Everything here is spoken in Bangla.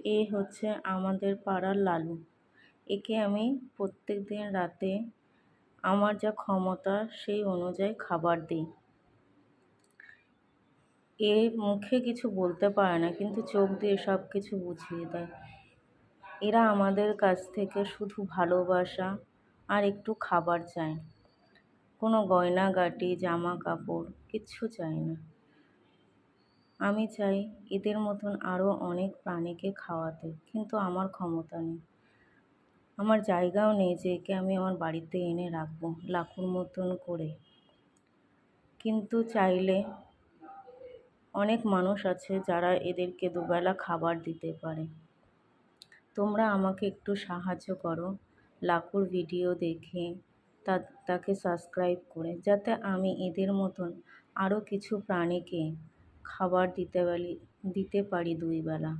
এ হচ্ছে আমাদের পাড়ার লালু। একে আমি প্রত্যেকদিন রাতে আমার যা ক্ষমতা সেই অনুযায়ী খাবার দিই। এ মুখে কিছু বলতে পারে না, কিন্তু চোখ দিয়ে সব কিছু বুঝিয়ে দেয়। এরা আমাদের কাছ থেকে শুধু ভালোবাসা আর একটু খাবার চায়, কোনো গয়নাগাটি জামা কাপড় কিচ্ছু চায় না। আমি চাই এদের মতন আরও অনেক প্রাণীকে খাওয়াতে, কিন্তু আমার ক্ষমতা নেই, আমার জায়গাও নেই যে একে আমি আমার বাড়িতে এনে রাখবো লাকুর মতন করে। কিন্তু চাইলে অনেক মানুষ আছে যারা এদেরকে দুবেলা খাবার দিতে পারে। তোমরা আমাকে একটু সাহায্য করো, লাকুর ভিডিও দেখে তাকে সাবস্ক্রাইব করে, যাতে আমি এদের মতন আরও কিছু প্রাণীকে খাবার দিতে পারি 2 বেলা।